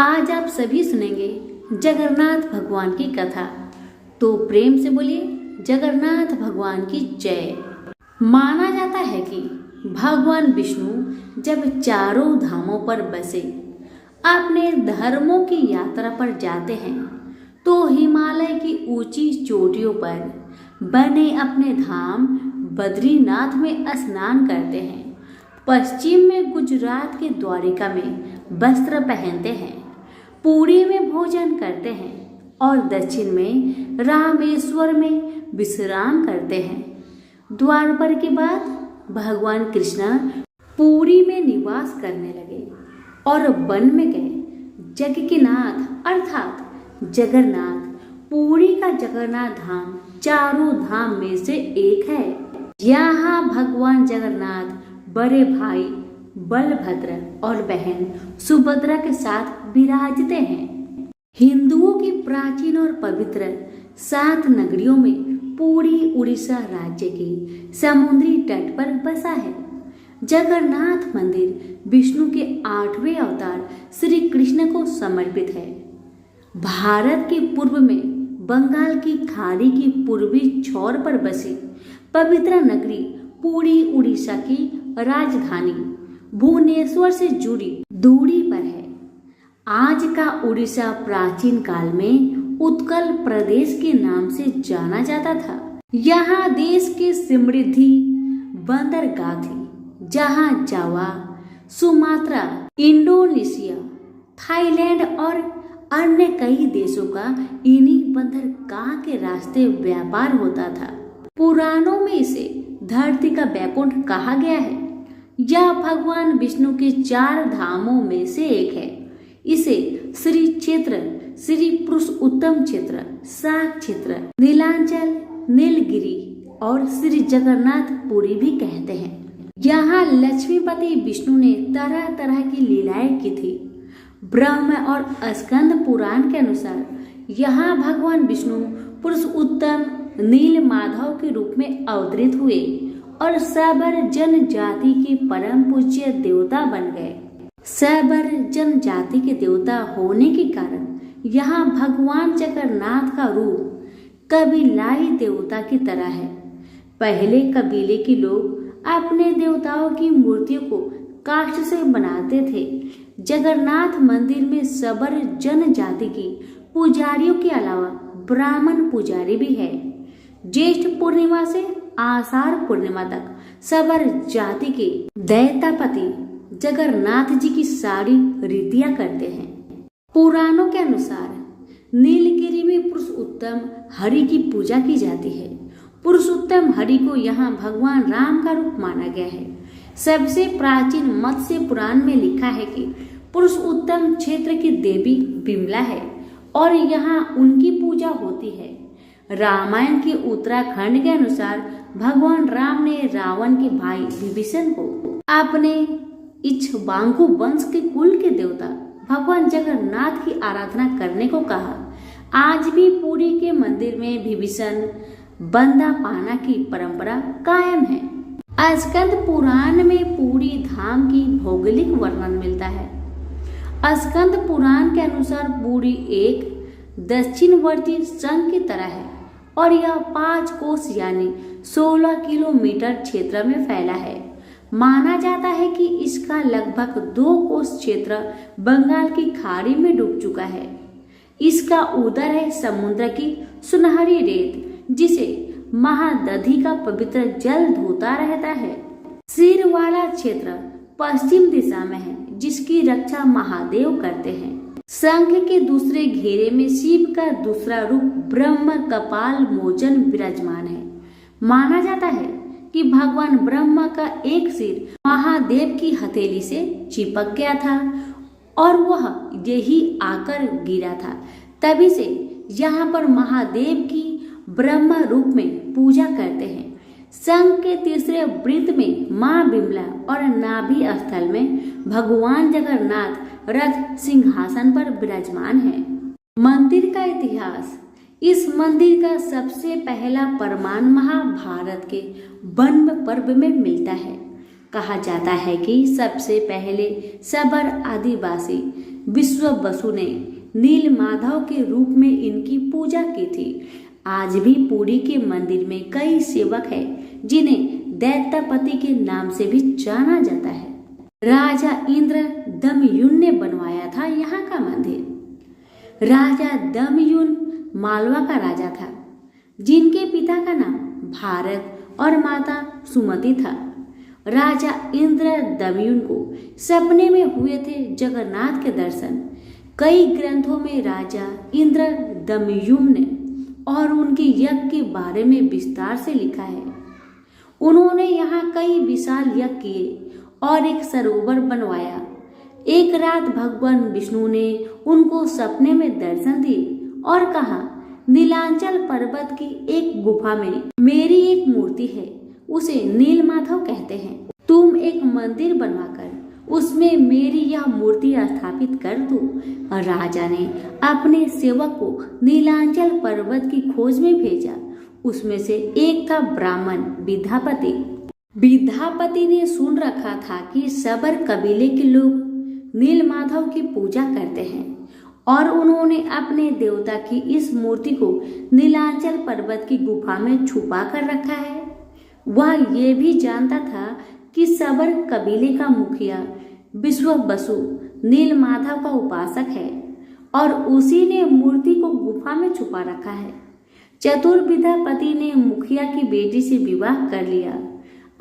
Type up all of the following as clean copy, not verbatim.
आज आप सभी सुनेंगे जगन्नाथ भगवान की कथा। तो प्रेम से बोलिए जगन्नाथ भगवान की जय। माना जाता है कि भगवान विष्णु जब चारों धामों पर बसे अपने धर्मों की यात्रा पर जाते हैं तो हिमालय की ऊंची चोटियों पर बने अपने धाम बद्रीनाथ में स्नान करते हैं। पश्चिम में गुजरात के द्वारिका में वस्त्र पहनते हैं, पुरी में भोजन करते हैं और दक्षिण में रामेश्वर में विश्राम करते हैं। द्वापर के बाद भगवान कृष्ण पुरी में निवास करने लगे और वन में गए। जग के नाथ अर्थात जगन्नाथ, पुरी का जगन्नाथ धाम चारों धाम में से एक है। यहाँ भगवान जगन्नाथ बड़े भाई बलभद्र और बहन सुभद्रा के साथ विराजते हैं। हिंदुओं की प्राचीन और पवित्र 7 नगरियों में पुरी उड़ीसा राज्य के समुद्री तट पर बसा है। जगन्नाथ मंदिर विष्णु के 8वें अवतार श्री कृष्ण को समर्पित है। भारत के पूर्व में बंगाल की खाड़ी की पूर्वी छोर पर बसी पवित्र नगरी पुरी उड़ीसा की राजधानी भुवनेश्वर से जुड़ी दूरी पर है। आज का उड़ीसा प्राचीन काल में उत्कल प्रदेश के नाम से जाना जाता था। यहाँ देश की समृद्धि बंदरगाह थी, जहाँ जावा, सुमात्रा, इंडोनेशिया, थाईलैंड और अन्य कई देशों का इन्हीं बंदरगाह के रास्ते व्यापार होता था। पुराणों में इसे धरती का बैकुंठ कहा गया है। यह भगवान विष्णु के 4 धामों में से एक है। इसे श्री क्षेत्र, श्री पुरुषोत्तम क्षेत्र, शाक क्षेत्र, नीलांचल, नीलगिरी और श्री जगन्नाथ पुरी भी कहते हैं। यहाँ लक्ष्मीपति विष्णु ने तरह तरह की लीलाएं की थी। ब्रह्म और स्कंद पुराण के अनुसार यहाँ भगवान विष्णु पुरुषोत्तम नील माधव के रूप में अवतरित हुए और सबर जनजाति के परम पूज्य देवता बन गए। सबर जनजाति के देवता होने के कारण यहाँ भगवान जगन्नाथ का रूप कबीलाई देवता की तरह है। पहले कबीले के लोग अपने देवताओं की मूर्तियों को काष्ठ से बनाते थे। जगन्नाथ मंदिर में सबर जनजाति की पुजारियों के अलावा ब्राह्मण पुजारी भी है। ज्येष्ठ पूर्णिमा से आषाढ़ पूर्णिमा तक सबर जाति के दैतापति जगन्नाथ जी की सारी रीतियां करते हैं। पुराणों के अनुसार नीलगिरी में पुरुषोत्तम हरि की पूजा की जाती है। पुरुषोत्तम हरि को यहाँ भगवान राम का रूप माना गया है। सबसे प्राचीन मत्स्य पुराण में लिखा है कि पुरुषोत्तम क्षेत्र की देवी विमला है और यहाँ उनकी पूजा होती है। रामायण के उत्तराखंड के अनुसार भगवान राम ने रावण के भाई विभीषण को अपने इक्ष्वाकु वंश के कुल के देवता भगवान जगन्नाथ की आराधना करने को कहा। आज भी पुरी के मंदिर में विभीषण बंदा पाना की परंपरा कायम है। स्कंद पुराण में पुरी धाम की भौगोलिक वर्णन मिलता है। स्कंद पुराण के अनुसार पुरी एक दक्षिणवर्ती संघ की तरह है और यह 5 कोस यानी 16 किलोमीटर क्षेत्र में फैला है। माना जाता है कि इसका लगभग 2 कोस क्षेत्र बंगाल की खाड़ी में डूब चुका है। इसका उदर है समुद्र की सुनहरी रेत, जिसे महादधि का पवित्र जल धोता रहता है। सिर वाला क्षेत्र पश्चिम दिशा में है, जिसकी रक्षा महादेव करते हैं। शंख के दूसरे घेरे में शिव का दूसरा रूप ब्रह्म कपाल मोचन विराजमान है। माना जाता है कि भगवान ब्रह्मा का एक सिर महादेव की हथेली से चिपक गया था और वह यही आकर गिरा था। तभी से यहाँ पर महादेव की ब्रह्म रूप में पूजा करते हैं। शंख के तीसरे वृत्त में माँ विमला और नाभि स्थल में भगवान जगन्नाथ रथ सिंहासन पर विराजमान है। मंदिर का इतिहास। इस मंदिर का सबसे पहला प्रमाण महाभारत के वन पर्व में मिलता है। कहा जाता है कि सबसे पहले सबर आदिवासी विश्व बसु ने नील माधव के रूप में इनकी पूजा की थी। आज भी पुरी के मंदिर में कई सेवक हैं जिन्हें दैत्यपति के नाम से भी जाना जाता है। राजा इंद्र दमयुन ने बनवाया था यहाँ का मंदिर। राजा दमयुन मालवा का राजा था, जिनके पिता का नाम भारत और माता सुमति था। राजा इंद्र दमयुन को सपने में हुए थे जगन्नाथ के दर्शन। कई ग्रंथों में राजा इंद्र दमयुन ने और उनके यज्ञ के बारे में विस्तार से लिखा है। उन्होंने यहाँ कई विशाल यज्ञ किए और एक सरोवर बनवाया। एक रात भगवान विष्णु ने उनको सपने में दर्शन दिए और कहा, नीलांचल पर्वत की एक गुफा में मेरी एक मूर्ति है, उसे नील माधव कहते हैं। तुम एक मंदिर बनवाकर उसमें मेरी यह मूर्ति स्थापित कर दो। और राजा ने अपने सेवक को नीलांचल पर्वत की खोज में भेजा। उसमें से एक था ब्राह्मण विद्यापति। विद्यापति ने सुन रखा था कि सबर कबीले के लोग नील माधव की पूजा करते हैं और उन्होंने अपने देवता की इस मूर्ति को नीलांचल पर्वत की गुफा में छुपा कर रखा है। वह ये भी जानता था कि सबर कबीले का मुखिया विश्व बसु नील माधव का उपासक है और उसी ने मूर्ति को गुफा में छुपा रखा है। चतुर विद्यापति ने मुखिया की बेटी से विवाह कर लिया।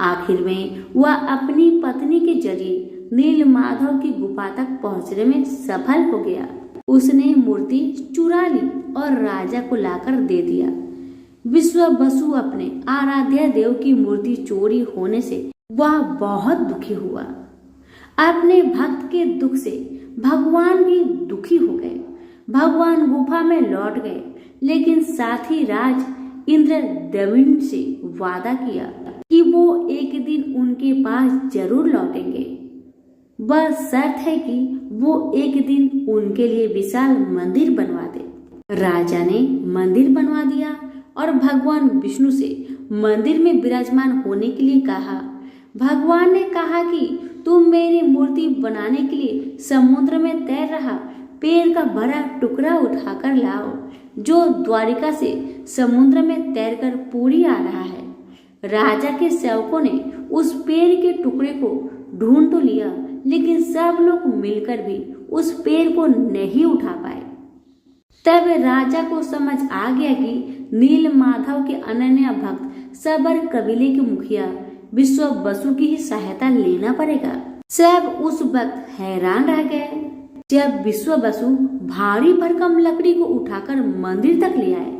आखिर में वह अपनी पत्नी के जरिए नील माधव की गुफा तक पहुंचने में सफल हो गया। उसने मूर्ति चुरा ली और राजा को लाकर दे दिया। विश्व बसु अपने आराध्य देव की मूर्ति चोरी होने से वह बहुत दुखी हुआ। अपने भक्त के दुख से भगवान भी दुखी हो गए। भगवान गुफा में लौट गए, लेकिन साथ ही राज इंद्र दमयुन से वादा किया कि वो एक दिन उनके पास जरूर लौटेंगे। बस शर्त है कि वो एक दिन उनके लिए विशाल मंदिर बनवा दे। राजा ने मंदिर बनवा दिया और भगवान विष्णु से मंदिर में विराजमान होने के लिए कहा। भगवान ने कहा कि तुम मेरी मूर्ति बनाने के लिए समुद्र में तैर रहा पेड़ का बड़ा टुकड़ा उठाकर लाओ, जो द्वारिका से समुद्र में तैरकर पुरी आ रहा है। राजा के सेवकों ने उस पेड़ के टुकड़े को ढूंढ तो लिया, लेकिन सब लोग मिलकर भी उस पेड़ को नहीं उठा पाए। तब राजा को समझ आ गया कि नील माधव के अनन्य भक्त सबर कबीले के मुखिया विश्व बसु की ही सहायता लेना पड़ेगा। सब उस वक्त हैरान रह गए जब विश्व बसु भारी भरकम लकड़ी को उठाकर मंदिर तक ले आए।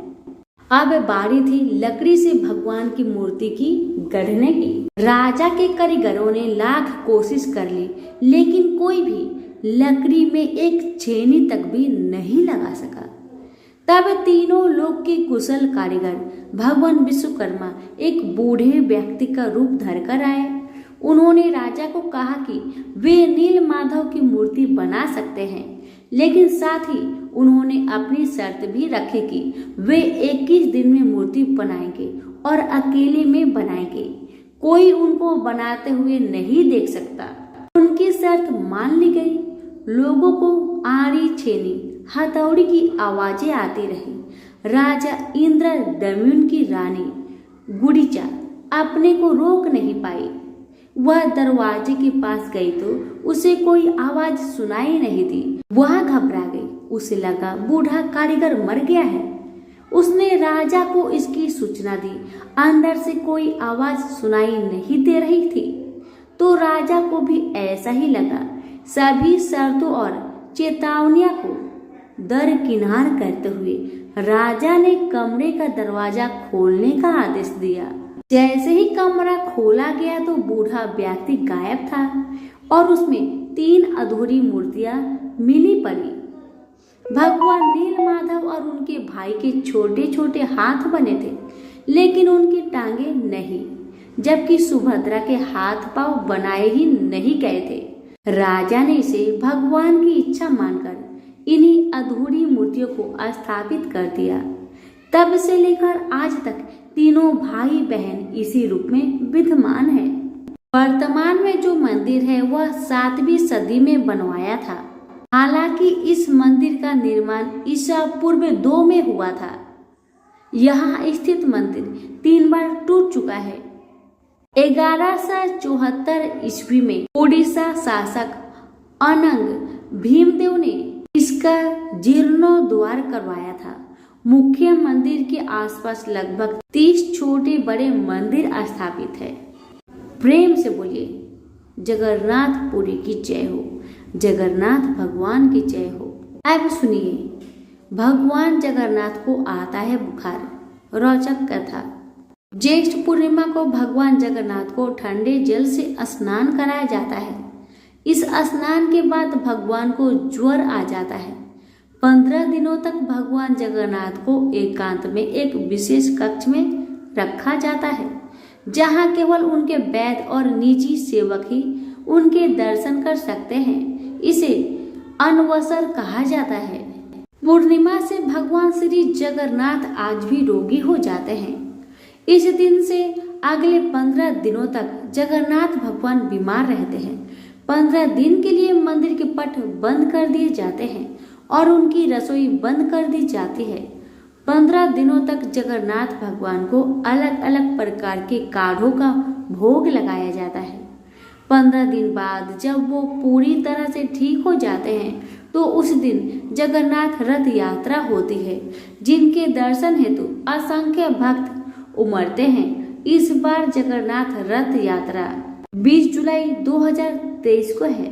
अब बारी थी लकड़ी से भगवान की मूर्ति की गढ़ने की। राजा के कारीगरों ने लाख कोशिश कर ली, लेकिन कोई भी लकड़ी में एक छेनी तक भी नहीं लगा सका। तब तीनों लोक के कुशल कारीगर भगवान विश्वकर्मा एक बूढ़े व्यक्ति का रूप धरकर आए। उन्होंने राजा को कहा कि वे नील माधव की मूर्ति बना सकते हैं, लेकिन साथ ही उन्होंने अपनी शर्त भी रखी कि वे 21 दिन में मूर्ति बनाएंगे और अकेले में बनाएंगे। कोई उनको बनाते हुए नहीं देख सकता। उनकी शर्त मान ली गई। लोगों को आरी छेनी हथौड़ी की आवाजें आती रही। राजा इंद्र दमयुन की रानी गुड़ीचा अपने को रोक नहीं पाई। वह दरवाजे के पास गई तो उसे कोई आवाज सुनाई नहीं दी। वह घबरा गई। उसे लगा बूढ़ा कारीगर मर गया है। उसने राजा को इसकी सूचना दी। अंदर से कोई आवाज सुनाई नहीं दे रही थी, तो राजा को भी ऐसा ही लगा। सभी शर्तों और चेतावनियों को दरकिनार करते हुए राजा ने कमरे का दरवाजा खोलने का आदेश दिया। जैसे ही कमरा खोला गया तो बूढ़ा व्यक्ति गायब था और उसमें 3 अधूरी मूर्तियां मिली पड़ी। भगवान नील माधव और उनके भाई के छोटे छोटे हाथ बने थे, लेकिन उनकी टांगे नहीं, जबकि सुभद्रा के हाथ पांव बनाए ही नहीं गए थे। राजा ने इसे भगवान की इच्छा मानकर इन्हीं अधूरी मूर्तियों को स्थापित कर दिया। तब से लेकर आज तक तीनों भाई बहन इसी रूप में विद्यमान है। वर्तमान में जो मंदिर है वह 7वीं सदी में बनवाया था। हालांकि इस मंदिर का निर्माण ईसा पूर्व 2 में हुआ था। यहाँ स्थित मंदिर 3 बार टूट चुका है। 1174 ईस्वी में ओडिशा शासक अनंग भीमदेव ने इसका जीर्णोद्धार करवाया था। मुख्य मंदिर के आसपास लगभग 30 छोटे बड़े मंदिर स्थापित है। प्रेम से बोलिए जगन्नाथपुरी की जय हो, जगन्नाथ भगवान की जय हो। अब सुनिए, भगवान जगन्नाथ को आता है बुखार। रोचक कथा। ज्येष्ठ पूर्णिमा को भगवान जगन्नाथ को ठंडे जल से स्नान कराया जाता है। इस स्नान के बाद भगवान को ज्वर आ जाता है। 15 दिनों तक भगवान जगन्नाथ को एकांत में एक विशेष कक्ष में रखा जाता है, जहां केवल उनके वैद्य और निजी सेवक ही उनके दर्शन कर सकते हैं। इसे अनवसर कहा जाता है। पूर्णिमा से भगवान श्री जगन्नाथ आज भी रोगी हो जाते हैं। इस दिन से अगले 15 दिनों तक जगन्नाथ भगवान बीमार रहते हैं। 15 दिन के लिए मंदिर के पट बंद कर दिए जाते हैं और उनकी रसोई बंद कर दी जाती है। 15 दिनों तक जगन्नाथ भगवान को अलग अलग प्रकार के काढ़ों का भोग लगाया जाता है। 15 दिन बाद जब वो पूरी तरह से ठीक हो जाते हैं तो उस दिन जगन्नाथ रथ यात्रा होती है, जिनके दर्शन हेतु असंख्य भक्त उमड़ते हैं। इस बार जगन्नाथ रथ यात्रा 20 जुलाई 2023 को है।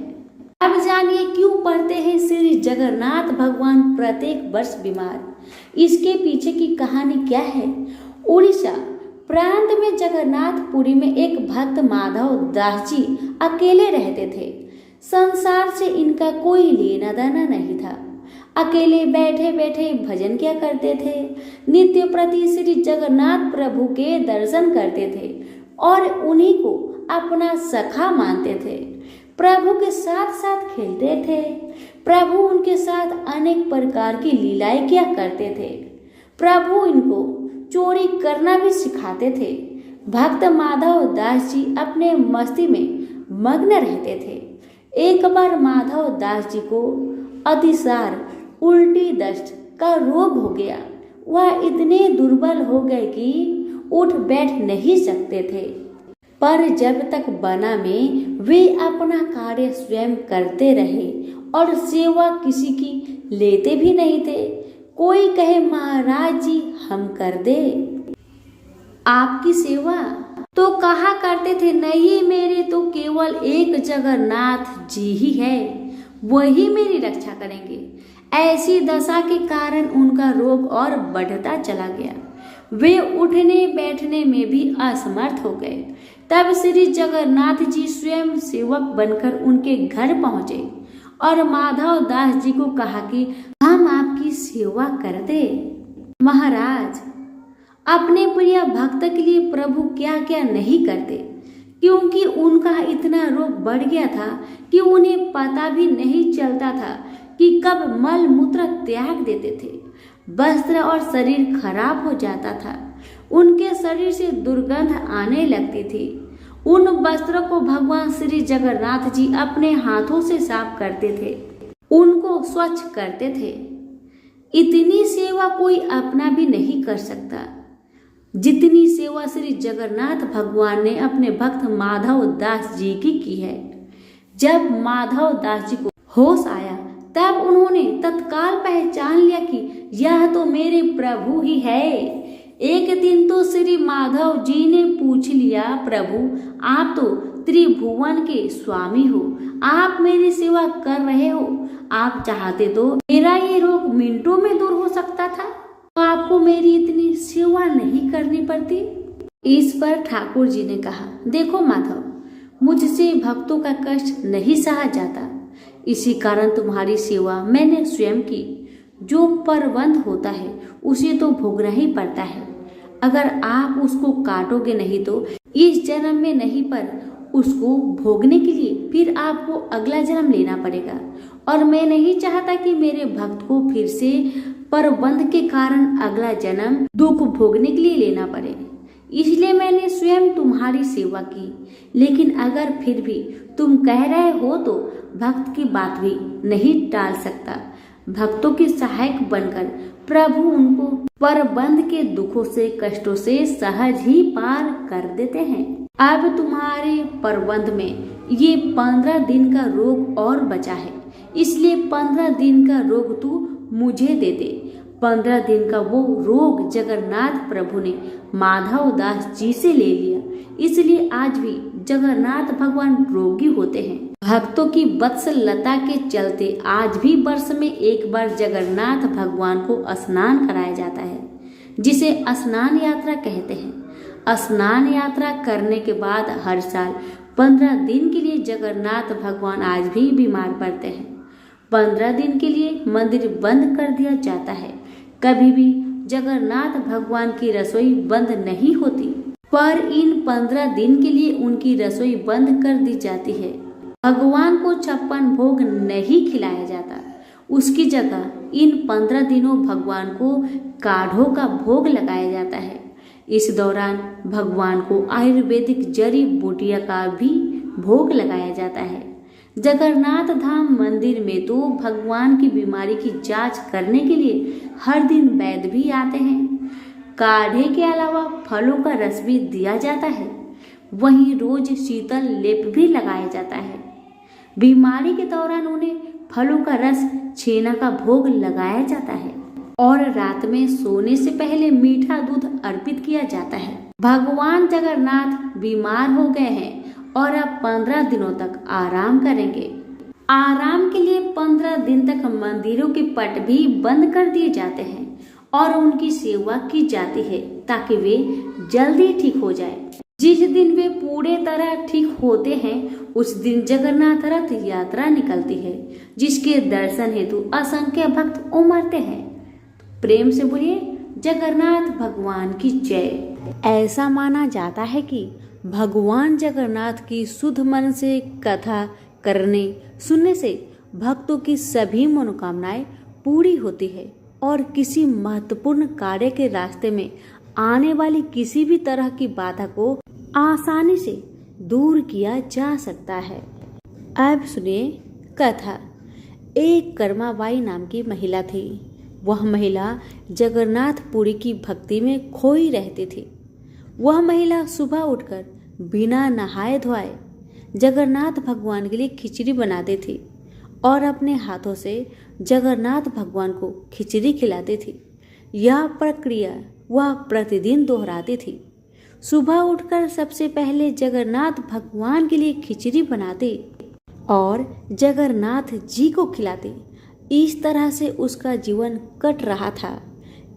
अब जानिए क्यों पड़ते हैं श्री जगन्नाथ भगवान प्रत्येक वर्ष बीमार। इसके पीछे की कहानी क्या है? उड़ीसा प्रांत में जगन्नाथपुरी में एक भक्त माधव दास जी अकेले रहते थे। संसार से इनका कोई लेना देना नहीं था। अकेले बैठे बैठे भजन क्या करते थे। नित्य प्रति श्री जगन्नाथ प्रभु के दर्शन करते थे और उन्हीं को अपना सखा मानते थे। प्रभु के साथ साथ खेलते थे। प्रभु उनके साथ अनेक प्रकार की लीलाएं किया करते थे। प्रभु इनको चोरी करना भी सिखाते थे। भक्त माधव दास जी अपने मस्ती में मग्न रहते थे। एक बार माधव दास जी को अतिसार उल्टी दस्त का रोग हो गया। वह इतने दुर्बल हो गए कि उठ बैठ नहीं सकते थे। पर जब तक बना में वे अपना कार्य स्वयं करते रहे और सेवा किसी की लेते भी नहीं थे। कोई कहे महाराज जी हम कर दे आपकी सेवा, तो कहा करते थे नहीं, मेरे तो केवल एक जगन्नाथ जी ही है, वही मेरी रक्षा करेंगे। ऐसी दशा के कारण उनका रोग और बढ़ता चला गया। वे उठने बैठने में भी असमर्थ हो गए। तब श्री जगन्नाथ जी स्वयं सेवक बनकर उनके घर पहुंचे और माधव दास जी को कहा कि हम आपकी सेवा कर दे। महाराज, अपने प्रिय भक्त के लिए प्रभु क्या क्या नहीं करते, क्योंकि उनका इतना रोग बढ़ गया था कि उन्हें पता भी नहीं चलता था कि कब मल मूत्र त्याग देते थे। वस्त्र और शरीर खराब हो जाता था। उनके शरीर से दुर्गंध आने लगती थी। उन वस्त्रों को भगवान श्री जगन्नाथ जी अपने हाथों से साफ करते थे, उनको स्वच्छ करते थे। इतनी सेवा कोई अपना भी नहीं कर सकता जितनी सेवा श्री जगन्नाथ भगवान ने अपने भक्त माधव दास जी की है। जब माधव दास जी को होश आया तब उन्होंने तत्काल पहचान लिया कि यह तो मेरे प्रभु ही है। एक दिन तो श्री माधव जी ने पूछ लिया, प्रभु आप तो त्रिभुवन के स्वामी हो, आप मेरी सेवा कर रहे हो, आप चाहते तो मेरा ये रोग मिनटों में दूर हो सकता था, तो आपको मेरी इतनी सेवा नहीं करनी पड़ती। इस पर ठाकुर जी ने कहा, देखो माधव, मुझसे भक्तों का कष्ट नहीं सहा जाता, इसी कारण तुम्हारी सेवा मैंने स्वयं की। जो परबंध होता है उसे तो भोगना ही पड़ता है। अगर आप उसको काटोगे नहीं तो इस जन्म में नहीं, पर उसको भोगने के लिए फिर आपको अगला जन्म लेना पड़ेगा। और मैं नहीं चाहता कि मेरे भक्त को फिर से परबंध के कारण अगला जन्म दुख भोगने के लिए लेना पड़े। इसलिए मैंने स्वयं तुम्हारी सेवा की। लेकिन अगर फिर भी तुम कह रहे हो तो भक्त की बात भी नहीं टाल सकता। भक्तों के सहायक बनकर प्रभु उनको परबंध के दुखों से कष्टों से सहज ही पार कर देते हैं। अब तुम्हारे परबंध में ये 15 दिन का रोग और बचा है, इसलिए 15 दिन का रोग तू मुझे दे दे। 15 दिन का वो रोग जगन्नाथ प्रभु ने माधव दास जी से ले लिया, इसलिए आज भी जगन्नाथ भगवान रोगी होते हैं। भक्तों की वत्सलता के चलते आज भी वर्ष में एक बार जगन्नाथ भगवान को स्नान कराया जाता है, जिसे स्नान यात्रा कहते हैं। स्नान यात्रा करने के बाद हर साल 15 दिन के लिए जगन्नाथ भगवान आज भी बीमार पड़ते हैं। 15 दिन के लिए मंदिर बंद कर दिया जाता है। कभी भी जगन्नाथ भगवान की रसोई बंद नहीं होती, पर इन 15 दिन के लिए उनकी रसोई बंद कर दी जाती है। भगवान को 56 भोग नहीं खिलाया जाता, उसकी जगह इन 15 दिनों भगवान को काढ़ों का भोग लगाया जाता है। इस दौरान भगवान को आयुर्वेदिक जड़ी बूटियां का भी भोग लगाया जाता है। जगन्नाथ धाम मंदिर में तो भगवान की बीमारी की जांच करने के लिए हर दिन वैद्य भी आते हैं। काढ़े के अलावा फलों का रस भी दिया जाता है, वहीं रोज शीतल लेप भी लगाया जाता है। बीमारी के दौरान उन्हें फलों का रस, छेना का भोग लगाया जाता है और रात में सोने से पहले मीठा दूध अर्पित किया जाता है। भगवान जगन्नाथ बीमार हो गए हैं और अब 15 दिनों तक आराम करेंगे। आराम के लिए 15 दिन तक मंदिरों के पट भी बंद कर दिए जाते हैं और उनकी सेवा की जाती है ताकि वे जल्दी ठीक हो जाए। जिस दिन वे पूरे तरह ठीक होते हैं उस दिन जगन्नाथ रथ यात्रा निकलती है, जिसके दर्शन हेतु असंख्य भक्त उमड़ते हैं। प्रेम से बोलिए जगन्नाथ भगवान की जय। ऐसा माना जाता है कि भगवान जगन्नाथ की शुद्ध मन से कथा करने सुनने से भक्तों की सभी मनोकामनाएं पूरी होती है और किसी महत्वपूर्ण कार्य के रास्ते में आने वाली किसी भी तरह की बाधा को आसानी से दूर किया जा सकता है। अब सुनिए कथा। एक कर्माबाई नाम की महिला थी। वह महिला जगन्नाथपुरी की भक्ति में खोई रहती थी। वह महिला सुबह उठकर बिना नहाए धोए जगन्नाथ भगवान के लिए खिचड़ी बनाती थी और अपने हाथों से जगन्नाथ भगवान को खिचड़ी खिलाती थी। यह प्रक्रिया वह प्रतिदिन दोहराती थी। सुबह उठकर सबसे पहले जगन्नाथ भगवान के लिए खिचड़ी बनाती और जगन्नाथ जी को खिलाती। इस तरह से उसका जीवन कट रहा था।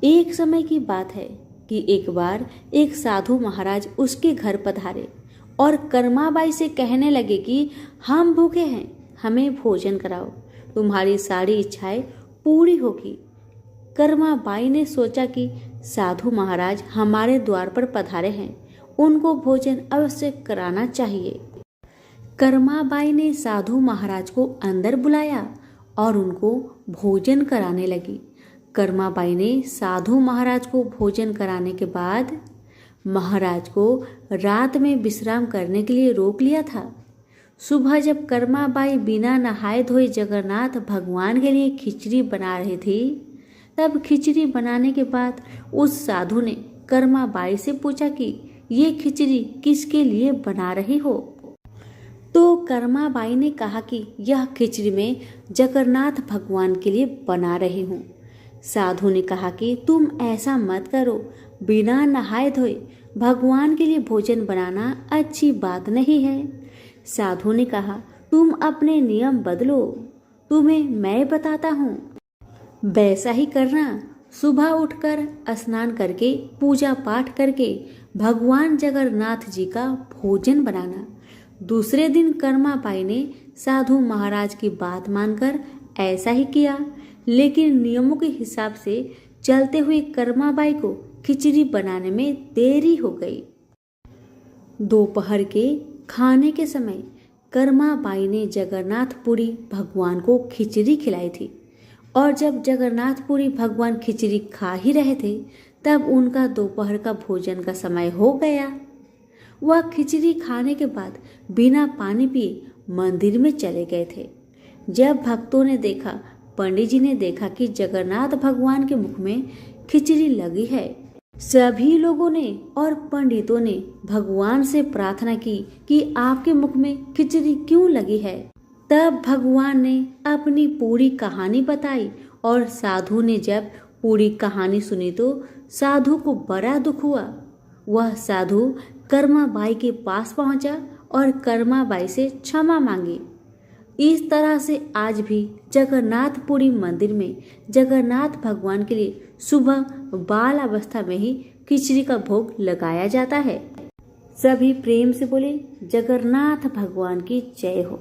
एक समय की बात है कि एक बार एक साधु महाराज उसके घर पधारे और कर्माबाई से कहने लगे कि हम भूखे हैं, हमें भोजन कराओ, तुम्हारी सारी इच्छाएं पूरी होगी। कर्माबाई ने सोचा कि साधु महाराज हमारे द्वार पर पधारे हैं, उनको भोजन अवश्य कराना चाहिए। कर्माबाई ने साधु महाराज को अंदर बुलाया और उनको भोजन कराने लगी। कर्माबाई ने साधु महाराज को भोजन कराने के बाद महाराज को रात में विश्राम करने के लिए रोक लिया था। सुबह जब कर्माबाई बिना नहाए धोए जगन्नाथ भगवान के लिए खिचड़ी बना रही थी, तब खिचड़ी बनाने के बाद उस साधु ने कर्माबाई से पूछा कि ये खिचड़ी किसके लिए बना रही हो। तो कर्माबाई ने कहा कि यह खिचड़ी मैं जगन्नाथ भगवान के लिए बना रही हूँ। साधु ने कहा कि तुम ऐसा मत करो, बिना नहाए धोए भगवान के लिए भोजन बनाना अच्छी बात नहीं है। साधु ने कहा तुम अपने नियम बदलो, तुम्हें मैं बताता हूँ, वैसा ही करना। सुबह उठकर स्नान करके पूजा पाठ करके भगवान जगन्नाथ जी का भोजन बनाना। दूसरे दिन कर्माबाई ने साधु महाराज की बात मानकर ऐसा ही किया, लेकिन नियमों के हिसाब से चलते हुए कर्माबाई को खिचड़ी बनाने में देरी हो गई। दोपहर के खाने के समय कर्माबाई ने जगन्नाथपुरी भगवान को खिचड़ी खिलाई थी और जब जगन्नाथपुरी भगवान खिचड़ी खा ही रहे थे, तब उनका दोपहर का भोजन का समय हो गया। वह खिचड़ी खाने के बाद बिना पानी पिए मंदिर में चले गए थे। जब भक्तों ने देखा, पंडित जी ने देखा कि जगन्नाथ भगवान के मुख में खिचड़ी लगी है। सभी लोगों ने और पंडितों ने भगवान से प्रार्थना की कि आपके मुख में खिचड़ी क्यों लगी है। तब भगवान ने अपनी पूरी कहानी बताई और साधु ने जब पूरी कहानी सुनी तो साधु को बड़ा दुख हुआ। वह साधु कर्माबाई के पास पहुंचा और कर्माबाई से क्षमा मांगी। इस तरह से आज भी जगन्नाथपुरी मंदिर में जगन्नाथ भगवान के लिए सुबह बाल अवस्था में ही खिचड़ी का भोग लगाया जाता है। सभी प्रेम से बोले जगन्नाथ भगवान की जय हो।